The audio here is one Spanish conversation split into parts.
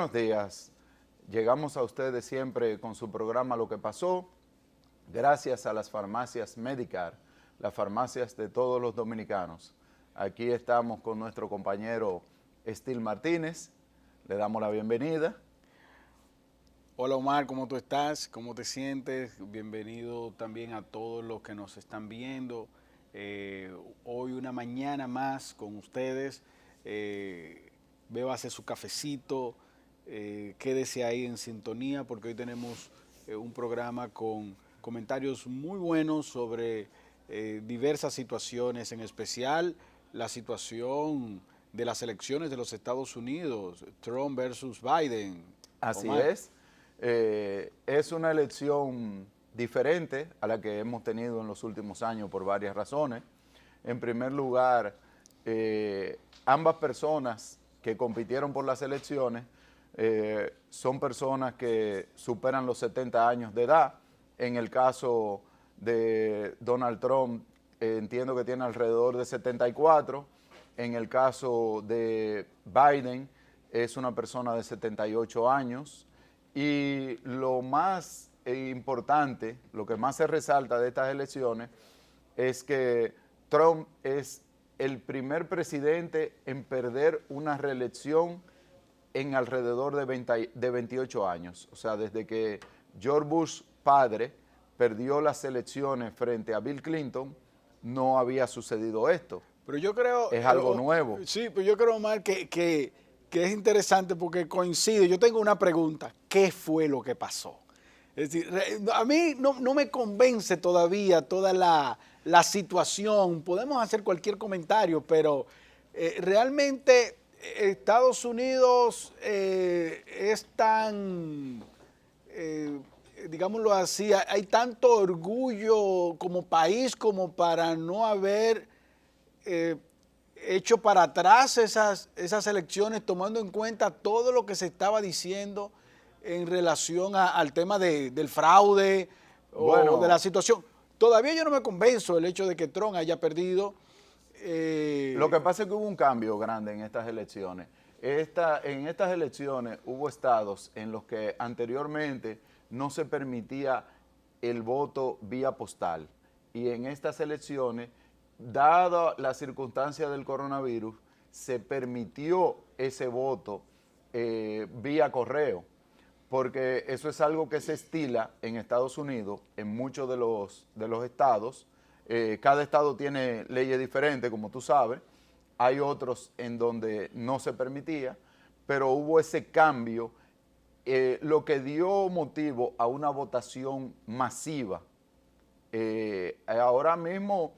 Buenos días. Llegamos a ustedes siempre con su programa Lo que pasó, gracias a las farmacias Medicar, las farmacias de todos los dominicanos. Aquí estamos con nuestro compañero Estil Martínez. Le damos la bienvenida. Hola Omar, ¿cómo tú estás? ¿Cómo te sientes? Bienvenido también a todos los que nos están viendo. Hoy una mañana más con ustedes. Bébase su cafecito, quédese ahí en sintonía porque hoy tenemos un programa con comentarios muy buenos sobre diversas situaciones, en especial la situación de las elecciones de los Estados Unidos, Trump versus Biden. Así Omar. es una elección diferente a la que hemos tenido en los últimos años por varias razones. En primer lugar, ambas personas que compitieron por las elecciones son personas que superan los 70 años de edad. En el caso de Donald Trump, entiendo que tiene alrededor de 74. En el caso de Biden, es una persona de 78 años. Y lo más importante, lo que más se resalta de estas elecciones, es que Trump es el primer presidente en perder una reelección en alrededor de 28 años. O sea, desde que George Bush padre perdió las elecciones frente a Bill Clinton, no había sucedido esto. Pero yo creo... Es algo nuevo. Sí, pero yo creo, Omar, que es interesante porque coincide. Yo tengo una pregunta. ¿Qué fue lo que pasó? Es decir, a mí no me convence todavía toda la situación. Podemos hacer cualquier comentario, pero realmente Estados Unidos es tan, digámoslo así, hay tanto orgullo como país como para no haber hecho para atrás esas elecciones, tomando en cuenta todo lo que se estaba diciendo en relación al tema del fraude o de la situación. Todavía yo no me convenzo del hecho de que Trump haya perdido. Lo que pasa es que hubo un cambio grande en estas elecciones. En estas elecciones hubo estados en los que anteriormente no se permitía el voto vía postal. Y en estas elecciones, dada la circunstancia del coronavirus, se permitió ese voto vía correo, porque eso es algo que se estila en Estados Unidos, en muchos de los estados. Cada estado tiene leyes diferentes, como tú sabes. Hay otros en donde no se permitía, pero hubo ese cambio, lo que dio motivo a una votación masiva. Ahora mismo,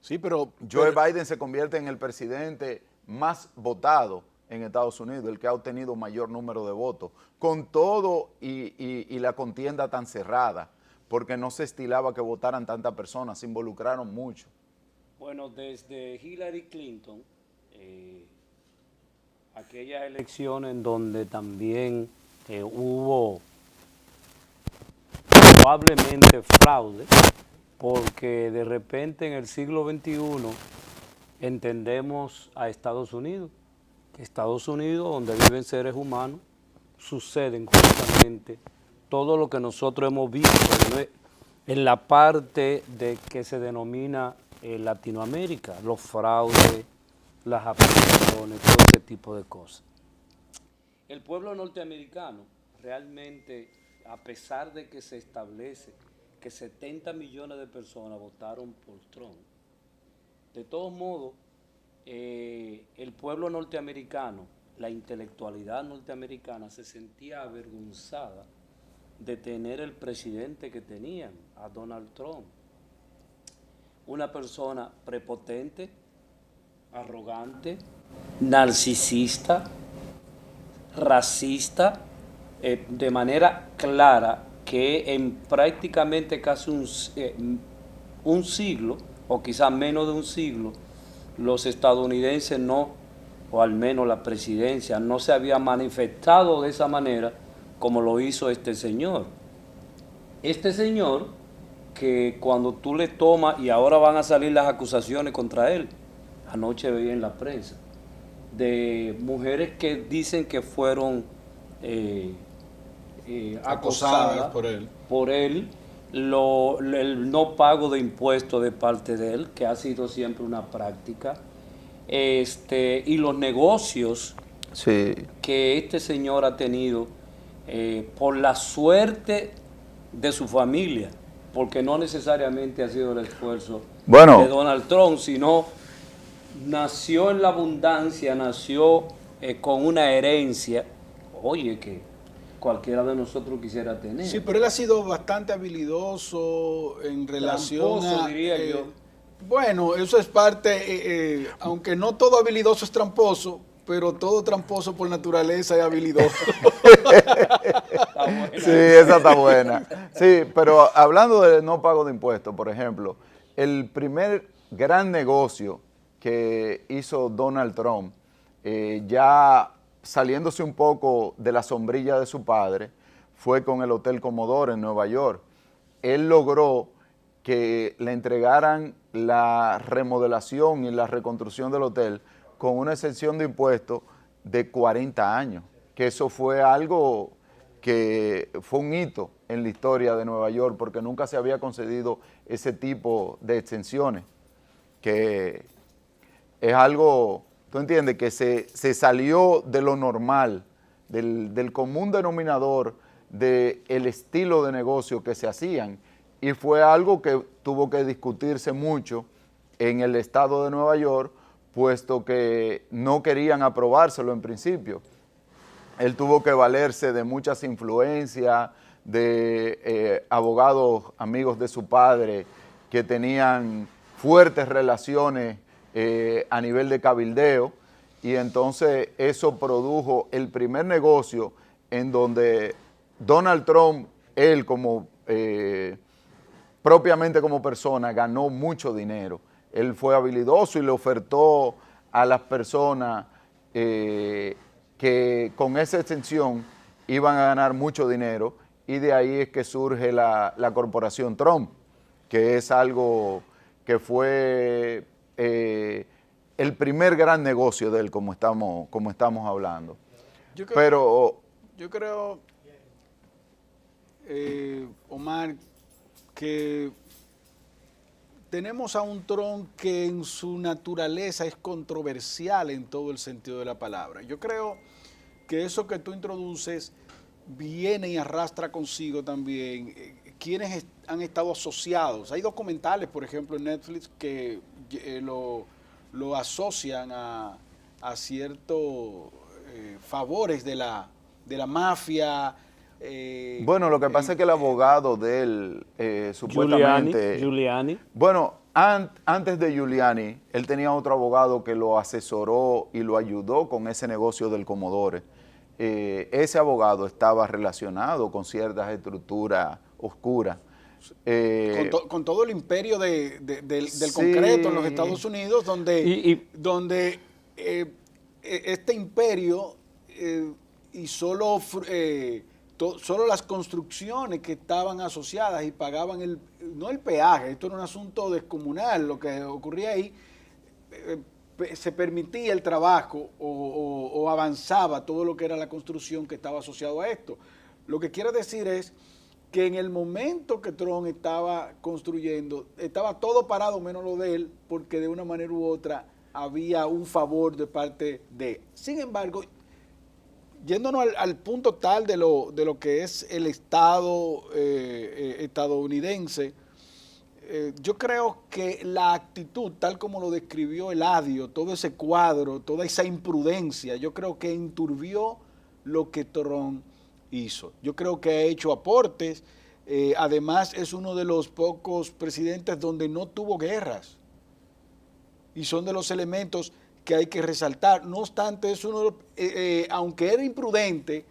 sí, pero Joe Biden se convierte en el presidente más votado en Estados Unidos, el que ha obtenido mayor número de votos, con todo y la contienda tan cerrada, porque no se estilaba que votaran tantas personas, se involucraron mucho. Bueno, desde Hillary Clinton, aquellas elecciones en donde también hubo probablemente fraude, porque de repente en el siglo XXI entendemos a Estados Unidos, donde viven seres humanos, suceden justamente todo lo que nosotros hemos visto en la parte de que se denomina Latinoamérica, los fraudes, las abstenciones, todo ese tipo de cosas. El pueblo norteamericano realmente, a pesar de que se establece que 70 millones de personas votaron por Trump, de todos modos, el pueblo norteamericano, la intelectualidad norteamericana se sentía avergonzada de tener el presidente que tenían, a Donald Trump. Una persona prepotente, arrogante, narcisista, racista, de manera clara, que en prácticamente casi un siglo, o quizás menos de un siglo, los estadounidenses no, o al menos la presidencia, no se había manifestado de esa manera como lo hizo este señor. Este señor, que cuando tú le tomas, y ahora van a salir las acusaciones contra él, anoche veía en la prensa, de mujeres que dicen que fueron acosada por él, el no pago de impuestos de parte de él, que ha sido siempre una práctica, y los negocios Sí. que este señor ha tenido por la suerte de su familia, porque no necesariamente ha sido el esfuerzo Bueno. de Donald Trump, sino nació en la abundancia, nació con una herencia, oye, que cualquiera de nosotros quisiera tener. Sí, pero él ha sido bastante habilidoso en relación Tramposo, a... diría yo. Bueno, eso es parte, aunque no todo habilidoso es tramposo, pero todo tramposo por naturaleza es habilidoso. Está buena. Sí, esa está buena. Sí, pero hablando de no pago de impuestos, por ejemplo, el primer gran negocio que hizo Donald Trump, ya saliéndose un poco de la sombrilla de su padre, fue con el Hotel Commodore en Nueva York. Él logró que le entregaran la remodelación y la reconstrucción del hotel con una exención de impuestos de 40 años, que eso fue algo que fue un hito en la historia de Nueva York, porque nunca se había concedido ese tipo de exenciones, que es algo, tú entiendes, que se salió de lo normal, del común denominador del estilo de negocio que se hacían, y fue algo que tuvo que discutirse mucho en el estado de Nueva York, puesto que no querían aprobárselo en principio. Él tuvo que valerse de muchas influencias, de abogados amigos de su padre que tenían fuertes relaciones a nivel de cabildeo, y entonces eso produjo el primer negocio en donde Donald Trump, él como propiamente como persona, ganó mucho dinero. Él fue habilidoso y le ofertó a las personas que con esa extensión iban a ganar mucho dinero, y de ahí es que surge la corporación Trump, que es algo que fue el primer gran negocio de él, como estamos hablando. Yo creo, Omar, que tenemos a un Trump que en su naturaleza es controversial en todo el sentido de la palabra. Yo creo que eso que tú introduces viene y arrastra consigo también quienes han estado asociados. Hay documentales, por ejemplo, en Netflix que lo asocian a ciertos favores de la mafia. Bueno, lo que pasa es que el abogado de él, supuestamente... Giuliani. Bueno, antes de Giuliani, él tenía otro abogado que lo asesoró y lo ayudó con ese negocio del Commodore. Ese abogado estaba relacionado con ciertas estructuras oscuras. Con todo el imperio del Sí. concreto en los Estados Unidos, donde este imperio y solo las construcciones que estaban asociadas y pagaban no el peaje, esto era un asunto descomunal, lo que ocurría ahí, se permitía el trabajo o avanzaba todo lo que era la construcción que estaba asociado a esto. Lo que quiero decir es que en el momento que Trump estaba construyendo, estaba todo parado menos lo de él, porque de una manera u otra había un favor de parte de. Sin embargo, yéndonos al punto tal de lo que es el Estado estadounidense, yo creo que la actitud, tal como lo describió Eladio, todo ese cuadro, toda esa imprudencia, yo creo que enturbió lo que Trump hizo. Yo creo que ha hecho aportes, además es uno de los pocos presidentes donde no tuvo guerras, y son de los elementos que hay que resaltar. No obstante, es uno de los, aunque era imprudente,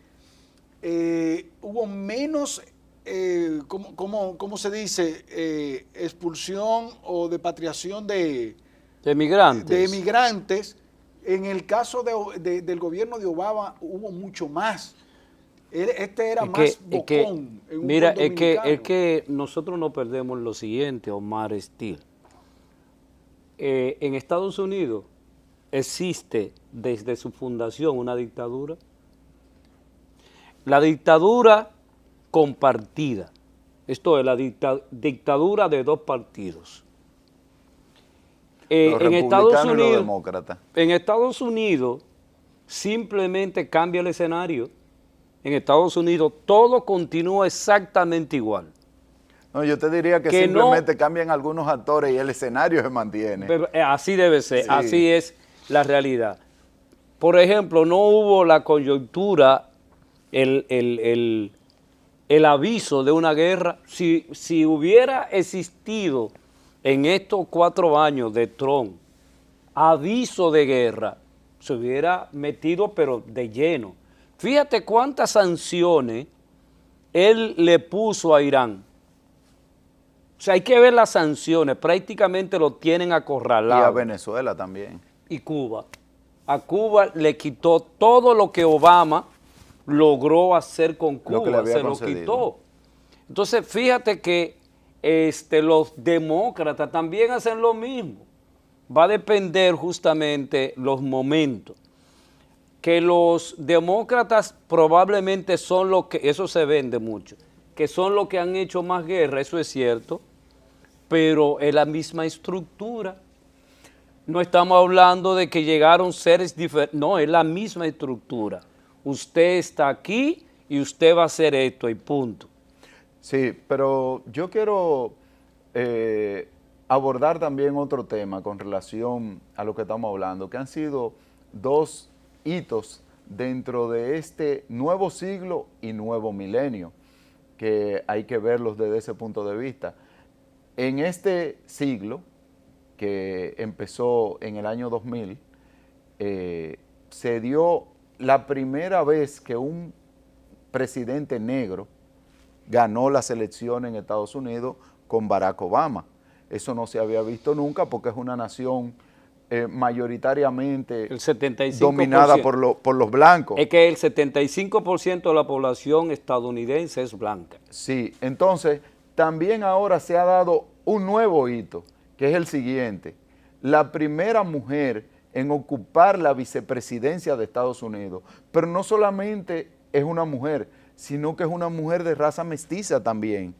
hubo menos, ¿cómo se dice? Expulsión o depatriación de emigrantes. En el caso del gobierno de Obama hubo mucho más. Este era más bocón. Mira, es que nosotros no perdemos lo siguiente, Omar Steele. En Estados Unidos existe desde su fundación una dictadura. la dictadura compartida. Esto es la dictadura de dos partidos. Los republicanos y los demócratas. En Estados Unidos simplemente cambia el escenario. En Estados Unidos todo continúa exactamente igual. No, yo te diría que simplemente cambian algunos actores y el escenario se mantiene. Pero así debe ser, Sí. así es la realidad. Por ejemplo, no hubo la coyuntura, el aviso de una guerra. Si hubiera existido en estos 4 años de Trump aviso de guerra, se hubiera metido pero de lleno. Fíjate cuántas sanciones él le puso a Irán. O sea, hay que ver las sanciones, prácticamente lo tienen acorralado. Y a Venezuela también. Y Cuba. A Cuba le quitó todo lo que Obama logró hacer con Cuba, Lo que le había se lo concedido. quitó. Entonces, fíjate que los demócratas también hacen lo mismo. Va a depender justamente los momentos. Que los demócratas probablemente son los que, eso se vende mucho, que son los que han hecho más guerra, eso es cierto, pero es la misma estructura. No estamos hablando de que llegaron seres diferentes, no, es la misma estructura. Usted está aquí y usted va a hacer esto y punto. Sí, pero yo quiero abordar también otro tema con relación a lo que estamos hablando, que han sido 2 hitos dentro de este nuevo siglo y nuevo milenio, que hay que verlos desde ese punto de vista. En este siglo, que empezó en el año 2000, se dio la primera vez que un presidente negro ganó las elecciones en Estados Unidos con Barack Obama. Eso no se había visto nunca porque es una nación mayoritariamente El 75%. dominada por los blancos. Es que el 75% de la población estadounidense es blanca. Sí, entonces también ahora se ha dado un nuevo hito, que es el siguiente. La primera mujer en ocupar la vicepresidencia de Estados Unidos, pero no solamente es una mujer, sino que es una mujer de raza mestiza también.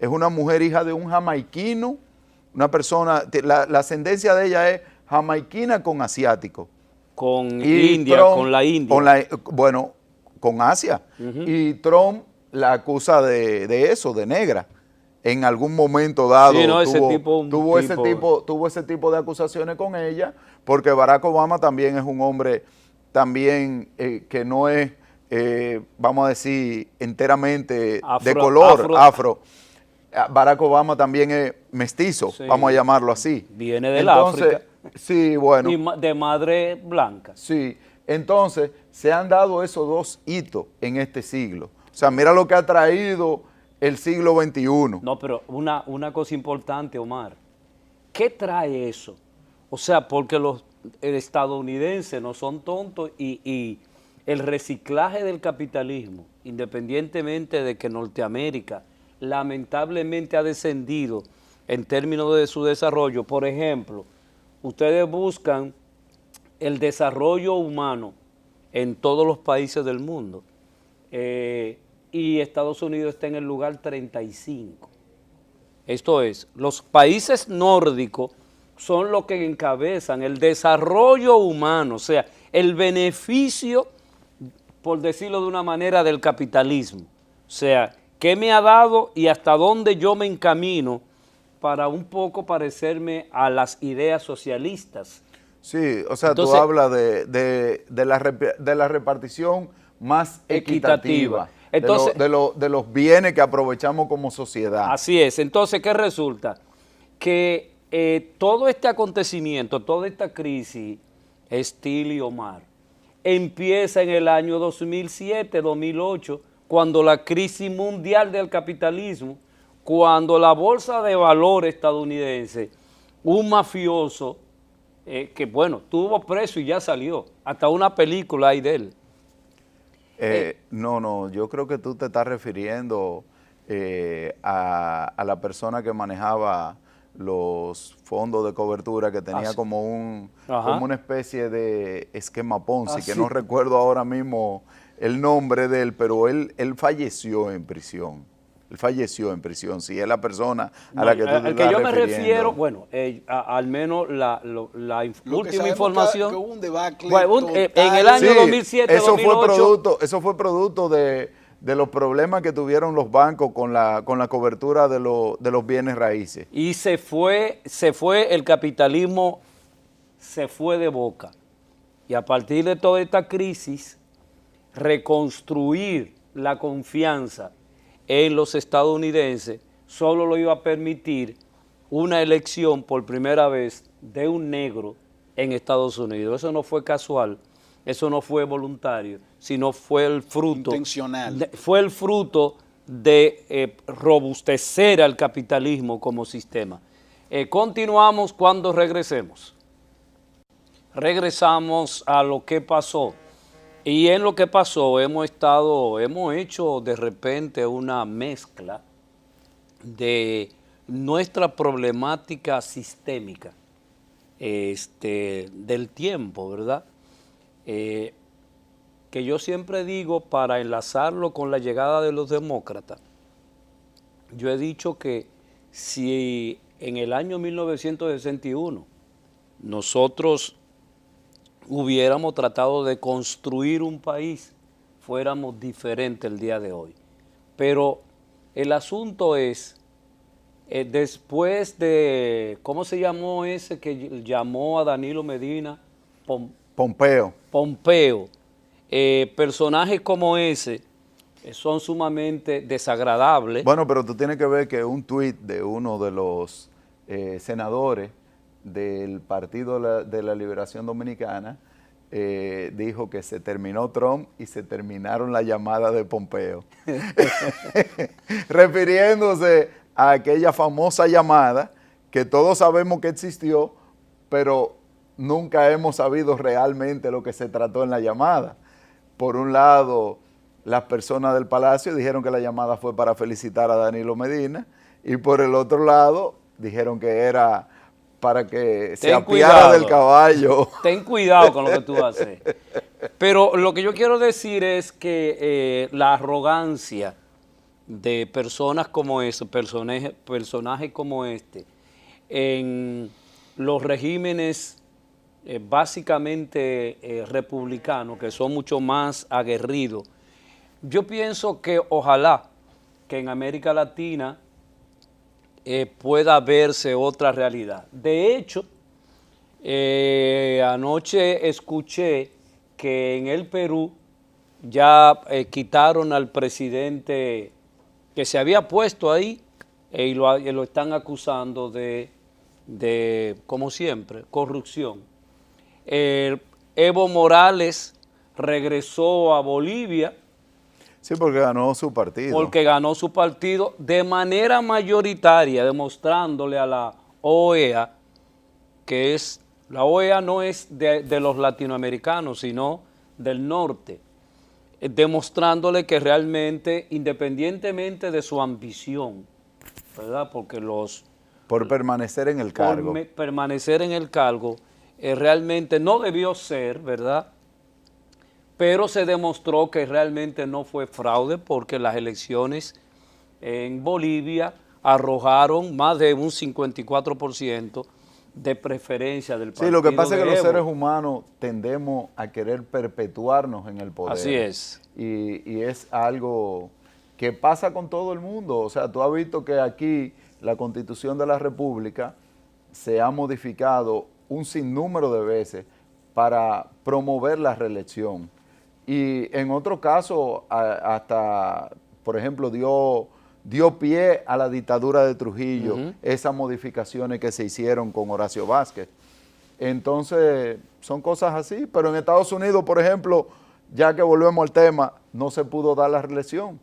Es una mujer hija de un jamaiquino, una persona, la ascendencia de ella es jamaiquina con asiático. Con Y India, Trump, con la India. Bueno, con Asia. Y Trump la acusa de eso, de negra. En algún momento dado Sí, no, ese tipo, tuvo ese tipo de acusaciones con ella, porque Barack Obama también es un hombre también que no es, vamos a decir, enteramente de color, afro. Barack Obama también es mestizo, Sí. vamos a llamarlo así. Viene del Entonces, África. sí, bueno. Y de madre blanca. Sí, entonces se han dado esos 2 hitos en este siglo. O sea, mira lo que ha traído el siglo XXI. No, pero una cosa importante, Omar. ¿Qué trae eso? O sea, porque los estadounidenses no son tontos y el reciclaje del capitalismo, independientemente de que Norteamérica lamentablemente ha descendido en términos de su desarrollo. Por ejemplo, ustedes buscan el desarrollo humano en todos los países del mundo y Estados Unidos está en el lugar 35. Esto es, los países nórdicos son los que encabezan el desarrollo humano, o sea, el beneficio, por decirlo de una manera, del capitalismo. O sea, ¿qué me ha dado y hasta dónde yo me encamino para un poco parecerme a las ideas socialistas? Sí, o sea, Entonces, tú hablas de la repartición más equitativa. Entonces, de los bienes que aprovechamos como sociedad. Así es. Entonces, ¿qué resulta? Que todo este acontecimiento, toda esta crisis, Estil y Omar, empieza en el año 2007, 2008, cuando la crisis mundial del capitalismo, cuando la bolsa de valores estadounidense, un mafioso, que bueno, tuvo preso y ya salió, hasta una película hay de él. No, yo creo que tú te estás refiriendo a la persona que manejaba los fondos de cobertura, que tenía como una especie de esquema Ponzi, que no recuerdo ahora mismo el nombre de él, pero él falleció en prisión. Él falleció en prisión, si es la persona a la que tú te al que yo me refiero, bueno, al menos la última información. Que hubo un debacle en el año 2007, eso 2008. Eso fue producto de los problemas que tuvieron los bancos con la cobertura de los bienes raíces. Y se fue el capitalismo, se fue de boca. Y a partir de toda esta crisis, reconstruir la confianza en los estadounidenses solo lo iba a permitir una elección por primera vez de un negro en Estados Unidos. Eso no fue casual, eso no fue voluntario, sino fue el fruto intencional. Fue el fruto de robustecer al capitalismo como sistema. Continuamos cuando regresemos. Regresamos a lo que pasó. Y en lo que pasó hemos hecho de repente una mezcla de nuestra problemática sistémica del tiempo, ¿verdad? Que yo siempre digo, para enlazarlo con la llegada de los demócratas, yo he dicho que si en el año 1961 nosotros hubiéramos tratado de construir un país, fuéramos diferentes el día de hoy. Pero el asunto es, después de, ¿cómo se llamó ese que llamó a Danilo Medina? Pompeo. Personajes como ese son sumamente desagradables. Bueno, pero tú tienes que ver que un tuit de uno de los senadores del Partido de la Liberación Dominicana dijo que se terminó Trump y se terminaron las llamadas de Pompeo. Refiriéndose a aquella famosa llamada que todos sabemos que existió, pero nunca hemos sabido realmente lo que se trató en la llamada. Por un lado, las personas del Palacio dijeron que la llamada fue para felicitar a Danilo Medina, y por el otro lado dijeron que era para que se apiara del caballo. Ten cuidado con lo que tú haces. Pero lo que yo quiero decir es que la arrogancia de personas como ese, personajes como este, en los regímenes básicamente republicanos, que son mucho más aguerridos, yo pienso que ojalá que en América Latina pueda verse otra realidad. De hecho, anoche escuché que en el Perú ya quitaron al presidente que se había puesto ahí y lo están acusando de, como siempre, corrupción. Evo Morales regresó a Bolivia. Sí, porque ganó su partido. Porque ganó su partido de manera mayoritaria, demostrándole a la OEA que la OEA no es de los latinoamericanos, sino del norte, demostrándole que realmente, independientemente de su ambición, ¿verdad? Porque por permanecer en el cargo. Por permanecer en el cargo, realmente no debió ser, ¿verdad? Pero se demostró que realmente no fue fraude, porque las elecciones en Bolivia arrojaron más de un 54% de preferencia del partido. Sí, lo que pasa es que los Evo. seres humanos tendemos a querer perpetuarnos en el poder. Así es. Y es algo que pasa con todo el mundo. O sea, tú has visto que aquí la Constitución de la República se ha modificado un sinnúmero de veces para promover la reelección. Y en otro caso, hasta, por ejemplo, dio pie a la dictadura de Trujillo, esas modificaciones que se hicieron con Horacio Vázquez. Entonces, son cosas así, pero en Estados Unidos, por ejemplo, ya que volvemos al tema, no se pudo dar la reelección,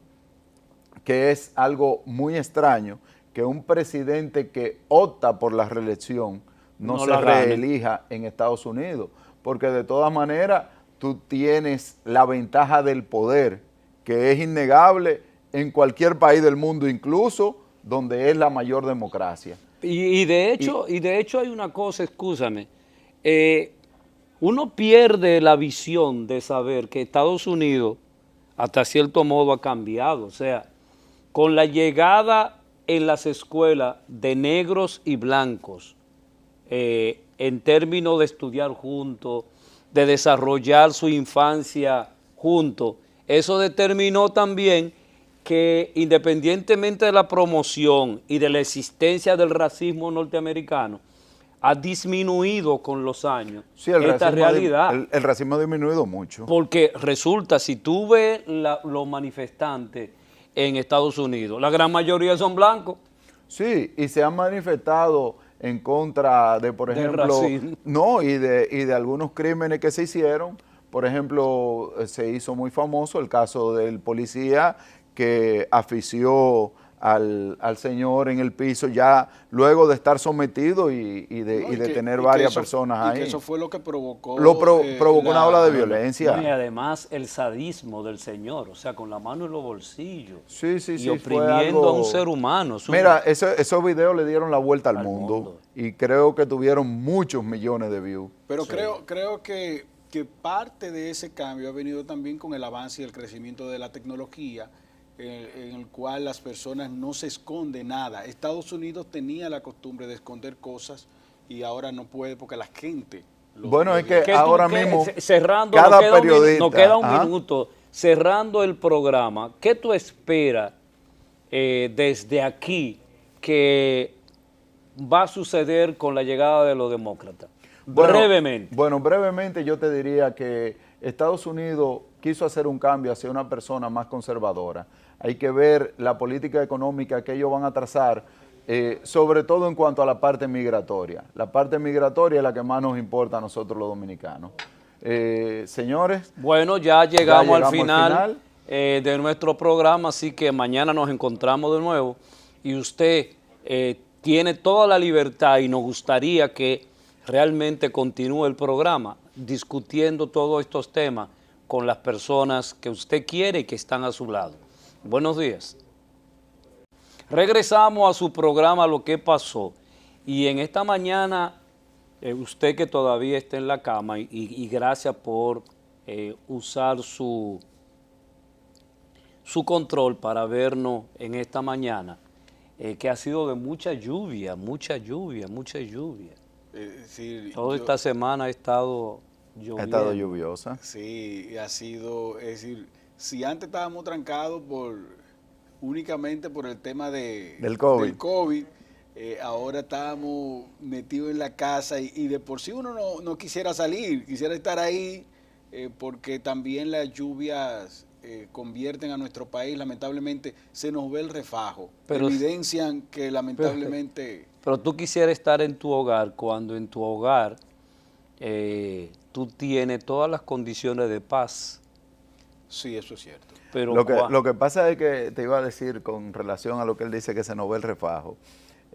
que es algo muy extraño, que un presidente que opta por la reelección no se reelija en Estados Unidos, porque de todas maneras tú tienes la ventaja del poder, que es innegable en cualquier país del mundo, incluso donde es la mayor democracia. Y de hecho hay una cosa, excúsame, uno pierde la visión de saber que Estados Unidos hasta cierto modo ha cambiado. O sea, con la llegada en las escuelas de negros y blancos, en términos de estudiar juntos, de desarrollar su infancia juntos, eso determinó también que independientemente de la promoción y de la existencia del racismo norteamericano, ha disminuido con los años esta realidad. El racismo ha disminuido mucho. Porque resulta, si tú ves los manifestantes en Estados Unidos, la gran mayoría son blancos. Sí, y se han manifestado en contra de, por ejemplo, racismo. no, y de algunos crímenes que se hicieron. Por ejemplo, se hizo muy famoso el caso del policía que asfixió al señor en el piso ya luego de estar sometido y de tener varias personas ahí. Y que eso fue lo que provocó... provocó una ola de violencia. Y además el sadismo del señor, o sea, con la mano en los bolsillos. Sí, sí, y oprimiendo a un ser humano. Mira, esos videos le dieron la vuelta al mundo y creo que tuvieron muchos millones de views. Pero creo que parte de ese cambio ha venido también con el avance y el crecimiento de la tecnología, en el cual las personas no se esconden nada. Estados Unidos tenía la costumbre de esconder cosas y ahora no puede porque la gente... Bueno, es que ahora mismo cerrando, cada periodista... Nos queda un minuto. Cerrando el programa, ¿qué tú esperas desde aquí que va a suceder con la llegada de los demócratas? Brevemente. Bueno, brevemente yo te diría que Estados Unidos quiso hacer un cambio hacia una persona más conservadora. Hay que ver la política económica que ellos van a trazar, sobre todo en cuanto a la parte migratoria. La parte migratoria es la que más nos importa a nosotros los dominicanos. Señores. Bueno, ya llegamos al final de nuestro programa, así que mañana nos encontramos de nuevo y usted tiene toda la libertad y nos gustaría que realmente continúe el programa discutiendo todos estos temas con las personas que usted quiere y que están a su lado. Buenos días. Regresamos a su programa Lo que pasó y en esta mañana usted que todavía está en la cama y gracias por usar su control para vernos en esta mañana, que ha sido de mucha lluvia. Toda esta semana ha estado lloviendo. Ha estado lluviosa. Sí, ha sido, es decir, si antes estábamos trancados únicamente por el tema del COVID, ahora estamos metidos en la casa y de por sí uno no quisiera salir, quisiera estar ahí, porque también las lluvias convierten a nuestro país, lamentablemente se nos ve el refajo, evidencian que lamentablemente... Pero tú quisieras estar en tu hogar cuando en tu hogar tú tienes todas las condiciones de paz. Sí, eso es cierto. Pero lo que pasa es que te iba a decir con relación a lo que él dice que se nos ve el refajo,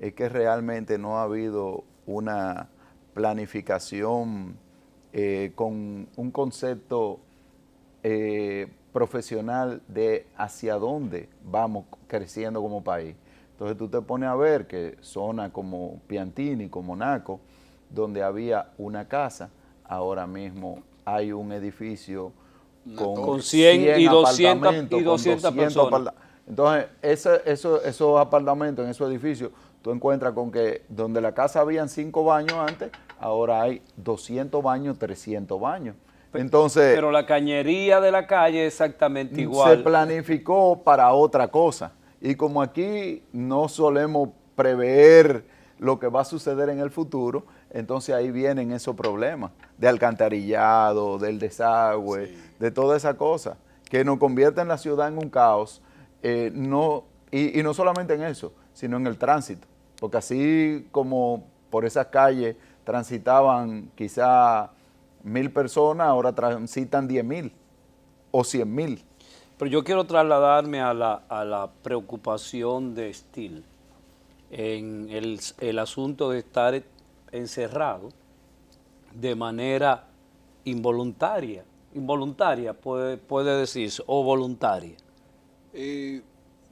es que realmente no ha habido una planificación con un concepto profesional de hacia dónde vamos creciendo como país. Entonces tú te pones a ver que zonas como Piantini, como Naco, donde había una casa, ahora mismo hay un edificio con 100 y 200 personas. Entonces, esos apartamentos en esos edificios, tú encuentras con que donde la casa habían 5 baños antes, ahora hay 200 baños, 300 baños. Entonces, pero la cañería de la calle es exactamente igual. Se planificó para otra cosa. Y como aquí no solemos prever lo que va a suceder en el futuro, entonces ahí vienen esos problemas de alcantarillado, del desagüe, sí, de toda esa cosa, que nos convierte en la ciudad en un caos, y no solamente en eso, sino en el tránsito, porque así como por esas calles transitaban quizá 1000 personas, ahora transitan 10,000 o 100,000. Pero yo quiero trasladarme a la preocupación de Steele en el asunto de estar encerrado de manera involuntaria puede decirse, o voluntaria.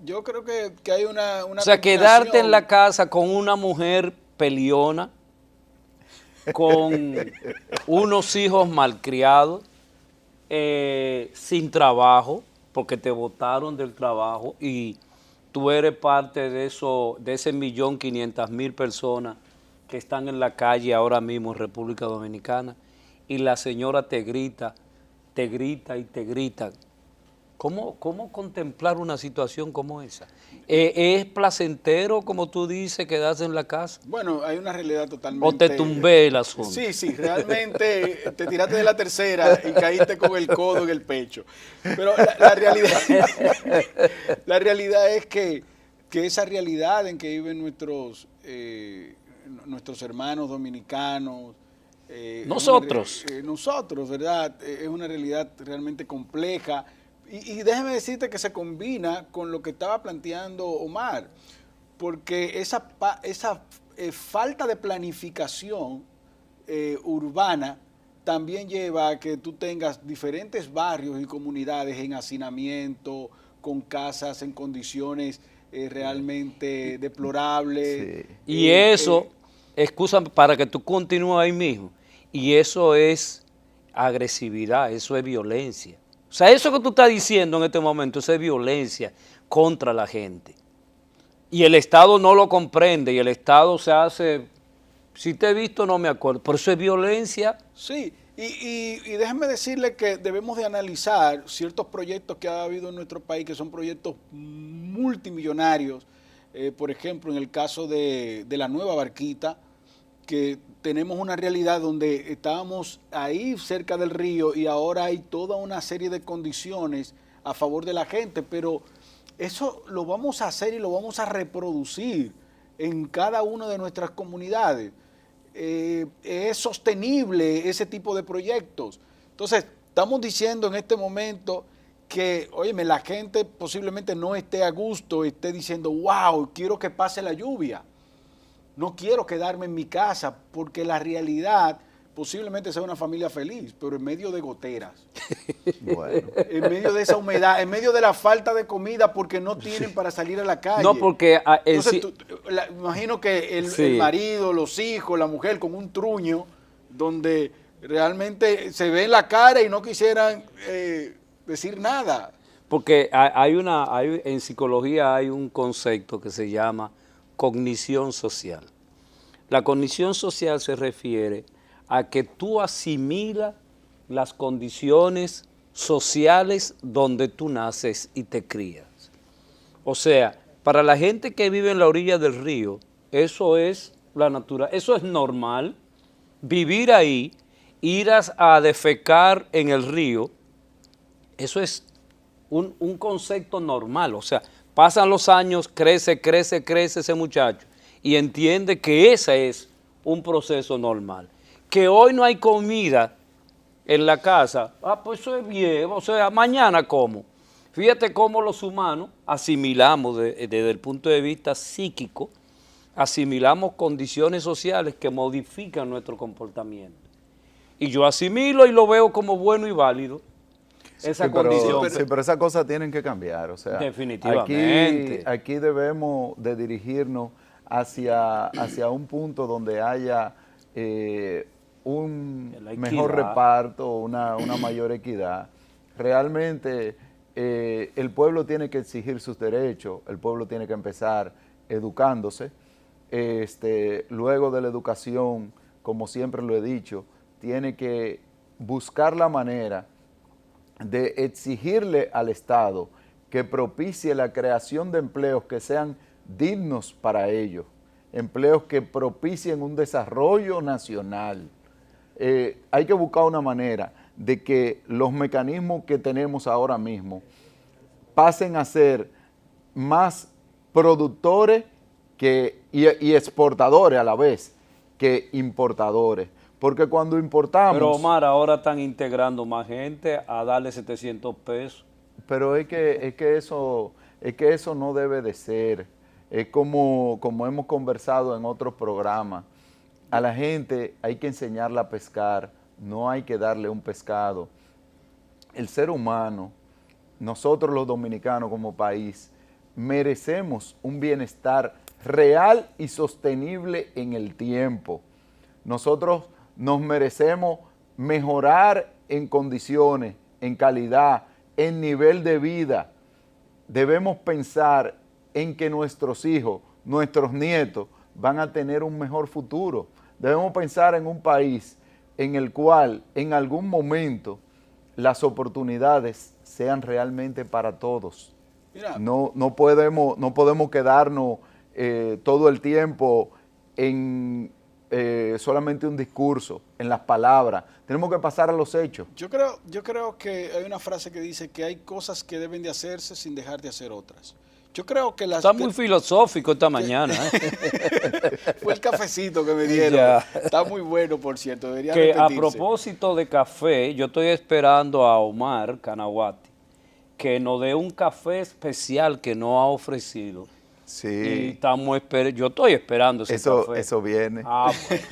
Yo creo que hay una o sea, quedarte en la casa con una mujer peleona, con unos hijos malcriados, sin trabajo, porque te botaron del trabajo y tú eres parte de eso, de ese 1.500.000 personas que están en la calle ahora mismo en República Dominicana y la señora te grita y te grita. ¿Cómo contemplar una situación como esa? ¿Es placentero, como tú dices, quedarse en la casa? Bueno, hay una realidad totalmente... ¿O te tumbé el asunto? Sí, realmente te tiraste de la tercera y caíste con el codo en el pecho. Pero la realidad, la realidad es que esa realidad en que viven nuestros hermanos dominicanos, nosotros, ¿verdad? Es una realidad realmente compleja. Y déjame decirte que se combina con lo que estaba planteando Omar, porque esa falta de planificación urbana también lleva a que tú tengas diferentes barrios y comunidades en hacinamiento, con casas en condiciones realmente deplorables. Sí. Y eso, excúsame, para que tú continúes ahí mismo, y eso es agresividad, eso es violencia. O sea, eso que tú estás diciendo en este momento, eso es violencia contra la gente. Y el Estado no lo comprende, y el Estado se hace, si te he visto no me acuerdo, pero eso es violencia. Sí, y déjame decirle que debemos de analizar ciertos proyectos que ha habido en nuestro país, que son proyectos multimillonarios. Por ejemplo, en el caso de la Nueva Barquita, que tenemos una realidad donde estábamos ahí cerca del río y ahora hay toda una serie de condiciones a favor de la gente, pero eso lo vamos a hacer y lo vamos a reproducir en cada una de nuestras comunidades. Es sostenible ese tipo de proyectos. Entonces, estamos diciendo en este momento que, óyeme, la gente posiblemente no esté a gusto, esté diciendo, wow, quiero que pase la lluvia. No quiero quedarme en mi casa porque la realidad posiblemente sea una familia feliz, pero en medio de goteras, Bueno. en medio de esa humedad, en medio de la falta de comida porque no tienen para salir a la calle. No, porque entonces, imagino que el marido, los hijos, la mujer con un truño donde realmente se ve en la cara y no quisieran decir nada. Porque en psicología hay un concepto que se llama cognición social. La cognición social se refiere a que tú asimilas las condiciones sociales donde tú naces y te crías. O sea, para la gente que vive en la orilla del río, eso es la naturaleza, eso es normal, vivir ahí, ir a defecar en el río, eso es un concepto normal, o sea, pasan los años, crece ese muchacho y entiende que ese es un proceso normal. Que hoy no hay comida en la casa, pues eso es bien, o sea, mañana como. Fíjate cómo los humanos asimilamos desde el punto de vista psíquico, asimilamos condiciones sociales que modifican nuestro comportamiento. Y yo asimilo y lo veo como bueno y válido. Esa condición. Pero esas cosas tienen que cambiar, o sea, definitivamente. Aquí debemos de dirigirnos hacia un punto donde haya un mejor reparto, una mayor equidad. Realmente el pueblo tiene que exigir sus derechos, el pueblo tiene que empezar educándose. Luego de la educación, como siempre lo he dicho, tiene que buscar la manera de exigirle al Estado que propicie la creación de empleos que sean dignos para ellos, empleos que propicien un desarrollo nacional. Hay que buscar una manera de que los mecanismos que tenemos ahora mismo pasen a ser más productores y exportadores a la vez que importadores. Porque cuando importamos... Pero Omar, ahora están integrando más gente a darle 700 pesos. Pero es que eso no debe de ser. Es como hemos conversado en otros programas. A la gente hay que enseñarla a pescar, no hay que darle un pescado. El ser humano, nosotros los dominicanos como país, merecemos un bienestar real y sostenible en el tiempo. Nosotros nos merecemos mejorar en condiciones, en calidad, en nivel de vida. Debemos pensar en que nuestros hijos, nuestros nietos van a tener un mejor futuro. Debemos pensar en un país en el cual en algún momento las oportunidades sean realmente para todos. Mira, No podemos quedarnos todo el tiempo en solamente un discurso, en las palabras. Tenemos que pasar a los hechos. yo creo que hay una frase que dice que hay cosas que deben de hacerse sin dejar de hacer otras. Yo creo que las... Está muy filosófico esta mañana. ¿Eh? Fue el cafecito que me dieron. Ya. Está muy bueno, por cierto. Debería Que a repetirse. propósito de café, yo estoy esperando a Omar Canaguati que nos dé un café especial que no ha ofrecido. Y Sí, estamos yo estoy esperando ese café. eso viene. Ah, bueno.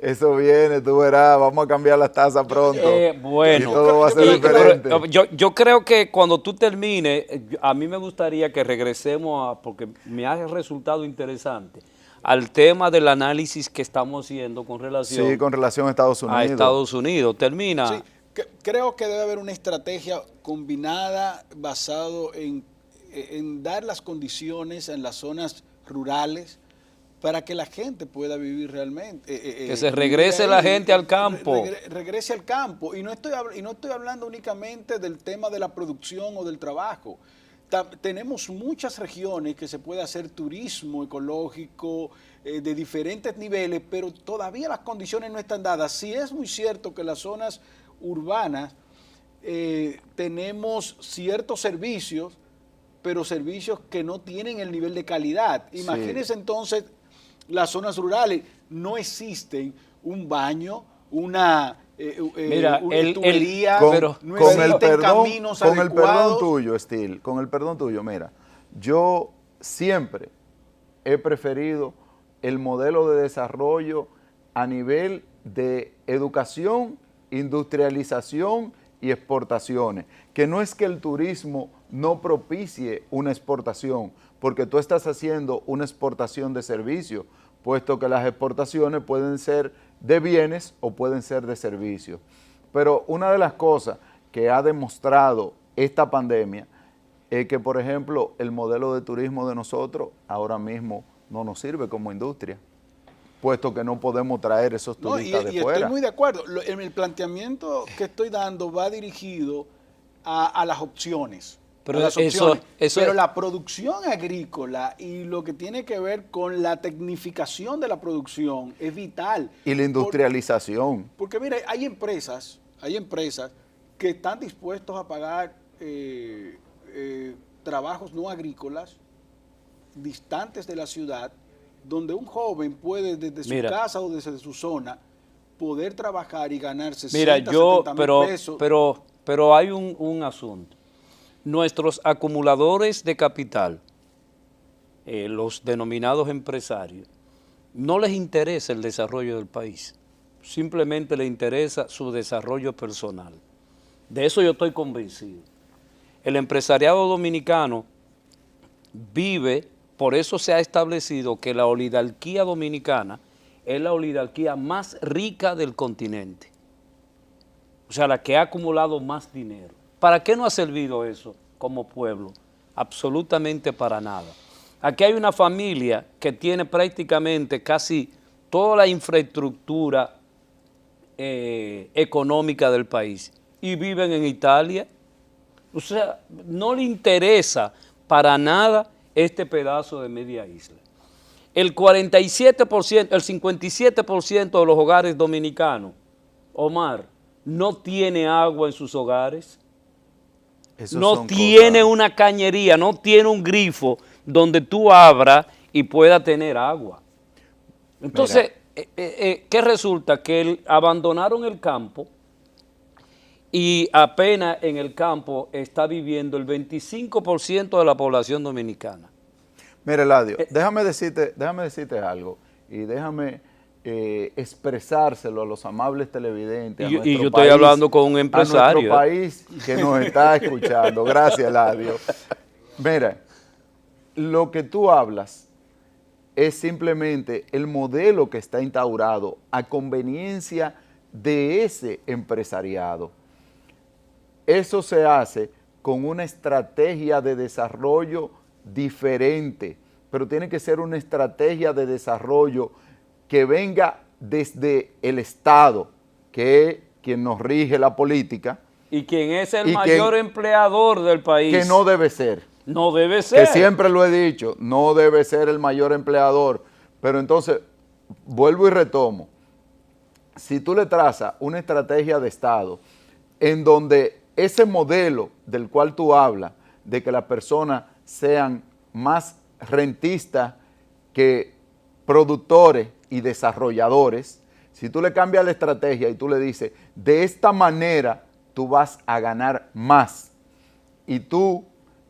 Eso viene, tú verás, vamos a cambiar las tazas pronto. Bueno, Y todo va a ser y- diferente. pero, yo creo que cuando tú termines, a mí me gustaría que regresemos porque me ha resultado interesante, al tema del análisis que estamos haciendo con relación Sí, con relación a Estados Unidos. a Estados Unidos. Termina. Sí, creo que debe haber una estrategia combinada basado en dar las condiciones en las zonas rurales para que la gente pueda vivir realmente. Que se regrese la gente al campo. Regrese al campo. Y no estoy hablando únicamente del tema de la producción o del trabajo. Tenemos muchas regiones que se puede hacer turismo ecológico de diferentes niveles, pero todavía las condiciones no están dadas. Sí es muy cierto que las zonas urbanas tenemos ciertos servicios, pero servicios que no tienen el nivel de calidad. Sí. Imagínense entonces las zonas rurales, no existen un baño, una Mira, tubería, pero- no con el existen perdón, caminos con el perdón adecuados. tuyo, Steel, con el perdón tuyo, mira, yo siempre he preferido el modelo de desarrollo a nivel de educación, industrialización y exportaciones, que no es que el turismo no propicie una exportación, porque tú estás haciendo una exportación de servicios, puesto que las exportaciones pueden ser de bienes o pueden ser de servicios. Pero una de las cosas que ha demostrado esta pandemia es que, por ejemplo, el modelo de turismo de nosotros ahora mismo no nos sirve como industria, puesto que no podemos traer esos No, turistas de y fuera. estoy muy de acuerdo. El planteamiento que estoy dando va dirigido a las opciones. Pero a las eso- opciones. eso Pero es- la producción agrícola y lo que tiene que ver con la tecnificación de la producción es vital. Y la industrialización. Porque mira, hay empresas que están dispuestos a pagar trabajos no agrícolas distantes de la ciudad, donde un joven puede desde su Mira. casa o desde su zona poder trabajar y ganar 60, Mira, 70 mil pesos. pero hay un asunto. Nuestros acumuladores de capital, los denominados empresarios, no les interesa el desarrollo del país, simplemente les interesa su desarrollo personal. De eso yo estoy convencido. El empresariado dominicano vive, por eso se ha establecido que la oligarquía dominicana es la oligarquía más rica del continente. O sea, la que ha acumulado más dinero. ¿Para qué no ha servido eso como pueblo? Absolutamente para nada. Aquí hay una familia que tiene prácticamente casi toda la infraestructura económica del país y viven en Italia. O sea, no le interesa para nada este pedazo de media isla. El 47%, el 57% de los hogares dominicanos, Omar, no tiene agua en sus hogares, Esos no son tiene cosas- una cañería, no tiene un grifo donde tú abras y pueda tener agua. Entonces, ¿qué resulta? Que abandonaron el campo y apenas en el campo está viviendo el 25% de la población dominicana. Mira, Eladio, déjame decirte algo y déjame expresárselo a los amables televidentes. Y a yo nuestro estoy hablando con un empresario, A nuestro país que nos está escuchando. Gracias, Eladio. Mira, lo que tú hablas es simplemente el modelo que está instaurado a conveniencia de ese empresariado. eso se hace con una estrategia de desarrollo diferente, pero tiene que ser una estrategia de desarrollo que venga desde el Estado, que es quien nos rige la política. Y quien es el mayor empleador del país. Que no debe ser. No debe ser. Que siempre lo he dicho, no debe ser el mayor empleador. Pero entonces, vuelvo y retomo. Si tú le trazas una estrategia de Estado en donde ese modelo del cual tú hablas, de que las personas sean más rentistas que productores y desarrolladores, si tú le cambias la estrategia y tú le dices, de esta manera tú vas a ganar más, y tú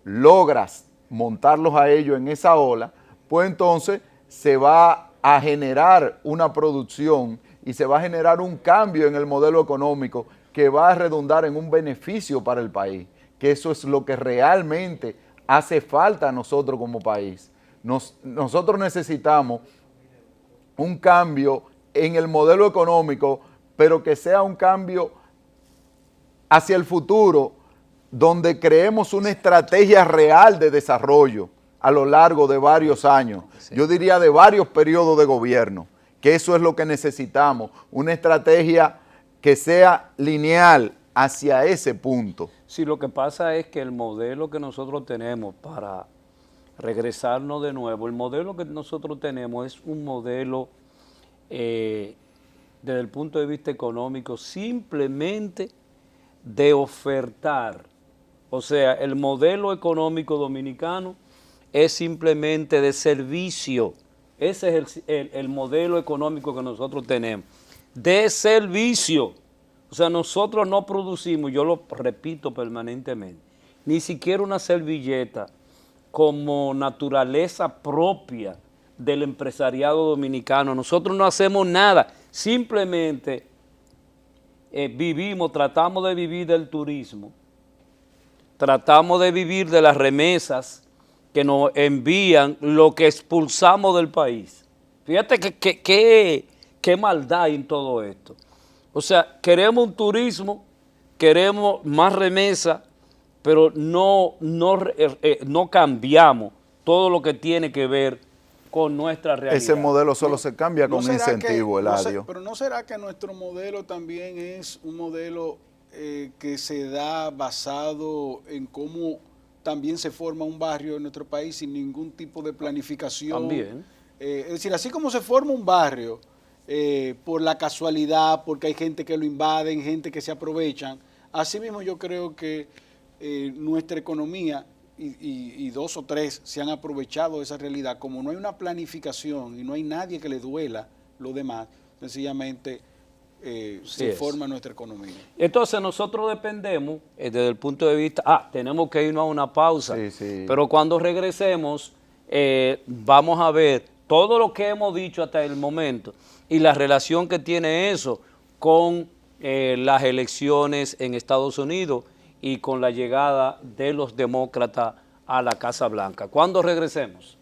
logras montarlos a ellos en esa ola, pues entonces se va a generar una producción y se va a generar un cambio en el modelo económico que va a redundar en un beneficio para el país, que eso es lo que realmente hace falta a nosotros como país. Nosotros necesitamos un cambio en el modelo económico, pero que sea un cambio hacia el futuro, donde creemos una estrategia real de desarrollo a lo largo de varios años, yo diría de varios periodos de gobierno, que eso es lo que necesitamos, una estrategia que sea lineal hacia ese punto. Sí, lo que pasa es que el modelo que nosotros tenemos para regresarnos de nuevo, el modelo que nosotros tenemos es un modelo desde el punto de vista económico simplemente de ofertar. O sea, el modelo económico dominicano es simplemente de servicio. Ese es el modelo económico que nosotros tenemos, de servicio. O sea, nosotros no producimos, yo lo repito permanentemente, ni siquiera una servilleta como naturaleza propia del empresariado dominicano. Nosotros no hacemos nada, simplemente tratamos de vivir del turismo, tratamos de vivir de las remesas que nos envían, lo que expulsamos del país. Fíjate qué maldad hay en todo esto. O sea, queremos un turismo, queremos más remesa, pero no cambiamos todo lo que tiene que ver con nuestra realidad. Ese modelo solo se cambia con incentivo, Eladio. Pero ¿no será que nuestro modelo también es un modelo que se da basado en cómo también se forma un barrio en nuestro país sin ningún tipo de planificación? También. Es decir, así como se forma un barrio por la casualidad, porque hay gente que lo invaden, gente que se aprovechan, así mismo yo creo que nuestra economía y dos o tres se han aprovechado de esa realidad. Como no hay una planificación y no hay nadie que le duela lo demás, sencillamente se forma nuestra economía. Entonces nosotros dependemos desde el punto de vista, tenemos que irnos a una pausa, pero cuando regresemos vamos a ver todo lo que hemos dicho hasta el momento y la relación que tiene eso con las elecciones en Estados Unidos y con la llegada de los demócratas a la Casa Blanca. ¿Cuándo regresemos?